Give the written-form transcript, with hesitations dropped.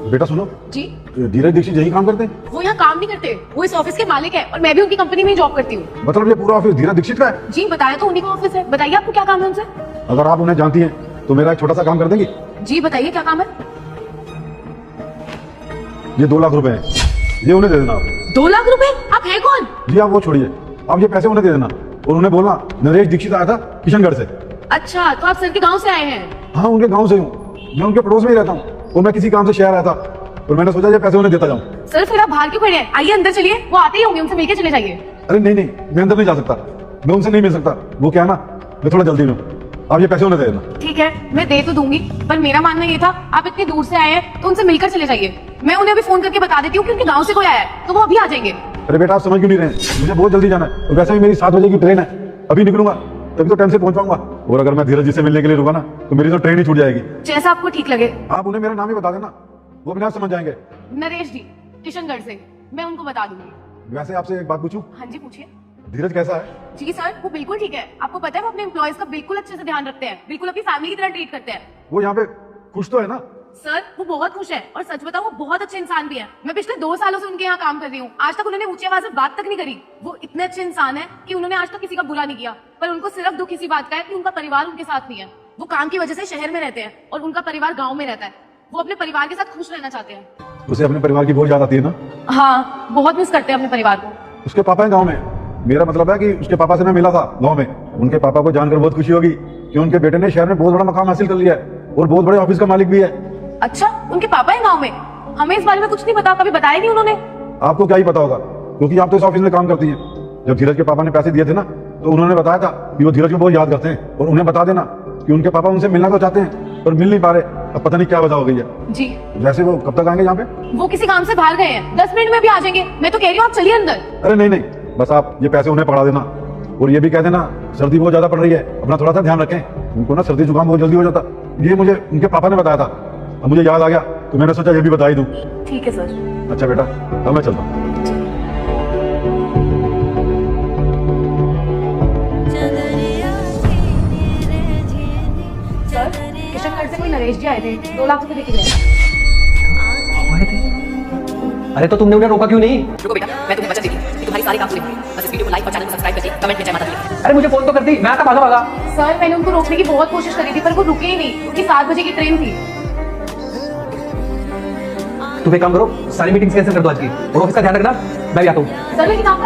बेटा सुनो जी। धीरज दीक्षित यही काम करते हैं? वो यहाँ काम नहीं करते, वो इस ऑफिस के मालिक है और मैं भी उनकी कंपनी में ही जॉब करती हूँ। मतलब ये पूरा ऑफिस धीरज दीक्षित का है? जी बताया तो उन्हीं का ऑफिस है। बताइए आपको क्या काम है उनसे? अगर आप उन्हें जानती हैं तो मेरा एक छोटा सा काम कर देंगी? जी बताइए क्या काम है? ये 2 लाख रुपए हैं, ये उन्हें दे देना आप। 2 लाख रुपए? आप है कौन? जी आप वो छोड़िए, आप ये पैसे उन्हें दे देना और उन्हें बोलना नरेश दीक्षित आया था किशनगढ़ से। अच्छा तो आप सर के गाँव से आए हैं? हाँ उनके गाँव से हूँ, मैं उनके पड़ोस में ही रहता हूँ और मैं किसी काम से शहर आया था और मैंने सोचा ये पैसे उन्हें देता जाऊँ। सर फिर आप बाहर क्यों खड़े हैं? आइए अंदर चलिए, वो आते ही होंगे, उनसे मिलके चले जाइए। अरे नहीं नहीं, मैं अंदर नहीं जा सकता, मैं उनसे नहीं मिल सकता। वो क्या है ना, मैं थोड़ा जल्दी में हूँ, आप ये पैसे उन्हें दे देना। ठीक है मैं दे तो दूंगी, पर मेरा मानना ये था आप इतनी दूर से आए हैं तो उनसे मिलकर चले जाइए। मैं उन्हें अभी फोन करके बता देती हूँ कि उनके गाँव से कोई आया है तो वो अभी आ जाएंगे। अरे बेटा आप समझ क्यों नहीं रहे, मुझे बहुत जल्दी जाना है और वैसे भी मेरी 7 बजे की ट्रेन है, अभी निकलूंगा तभी तो टाइम से पहुंच पाऊंगा। और अगर मैं धीरज जी से मिलने के लिए रुका ना तो मेरी तो ट्रेन ही छूट जाएगी। जैसा आपको ठीक लगे। आप उन्हें मेरा नाम ही बता देना, वो अपने आप समझ जाएंगे। नरेश जी किशनगढ़ से, मैं उनको बता दूंगी। वैसे आपसे एक बात पूछूं, हाँ जी पूछिए। धीरज कैसा है? जी सर वो बिल्कुल ठीक है। आपको पता है वो अपने एम्प्लॉयज का बिल्कुल अच्छे से ध्यान रखते हैं, बिल्कुल अपनी फैमिली की तरह ट्रीट करते हैं। वो यहाँ पे खुश तो है ना? सर वो बहुत खुश है और सच बताओ वो बहुत अच्छे इंसान भी है। मैं पिछले 2 सालों से उनके यहाँ काम कर रही हूँ, आज तक उन्होंने ऊंची आवाज में बात तक नहीं करी। वो इतने अच्छे इंसान है कि उन्होंने आज तक किसी का बुरा नहीं किया, पर उनको सिर्फ दुख इसी बात का है कि उनका परिवार उनके साथ नहीं है। वो काम की वजह से शहर में रहते हैं और उनका परिवार गाँव में रहता है। वो अपने परिवार के साथ खुश रहना चाहते हैं। उसे अपने परिवार की बहुत याद आती है ना? हाँ बहुत मिस करते हैं अपने परिवार को। उसके पापा है गाँव में, मेरा मतलब है कि उसके पापा से मैं मिला था गाँव में। उनके पापा को जानकर बहुत खुशी होगी कि उनके बेटे ने शहर में बहुत बड़ा मकाम हासिल कर लिया है और बहुत बड़े ऑफिस का मालिक भी है। अच्छा उनके पापा है गाँव में? हमें इस बारे में कुछ नहीं पता, कभी बताया नहीं उन्होंने। आपको क्या ही पता होगा क्योंकि आप तो इस ऑफिस में काम करती हैं। जब धीरज के पापा ने पैसे दिए थे ना तो उन्होंने बताया था कि वो धीरज को बहुत याद करते हैं और उन्हें बता देना कि उनके पापा उनसे मिलना तो चाहते हैं पर मिल नहीं पा रहे। अब पता नहीं क्या वजह हो गई है। जी वैसे वो कब तक आएंगे यहाँ पे? वो किसी काम से बाहर गए हैं, 10 मिनट में भी आ जाएंगे। मैं तो कह रही हूँ आप चलिए अंदर। अरे नहीं नहीं, बस आप ये पैसे उन्हें पकड़ा देना और ये भी कह देना सर्दी बहुत ज्यादा पड़ रही है, अपना थोड़ा सा ध्यान रखें। उनको ना सर्दी जुकाम बहुत जल्दी हो जाता, ये मुझे उनके पापा ने बताया था। अब मुझे याद आ गया तो मैंने सोचा ये भी बता ही दूं। ठीक है सर। अच्छा बेटा अब मैं चलता हूँ। सर किशनगढ़ से कोई नरेश जी आए थे, 2 लाख रुपए देके गए। अरे तो तुमने उन्हें रोका क्यों नहीं? रुको बेटा, मैं तुम्हें वचन देती हूँ कि तुम्हारी सारी काम पूरी होगी। बस इस वीडियो को लाइक और चैनल को सब्सक्राइब करके कमेंट में जय माता दी लिखें। अरे मुझे फोन तो करती, मैं आता भागा भागा। सर मैंने उनको रोकने की बहुत कोशिश करी थी पर वो रुके ही नहीं, उनकी 7 बजे की ट्रेन थी। तुम एक काम करो, सारी मीटिंग्स कैंसिल कर दो आज की और ऑफिस का ध्यान रखना। मैं भी आता हूँ। सर लेकिन आपका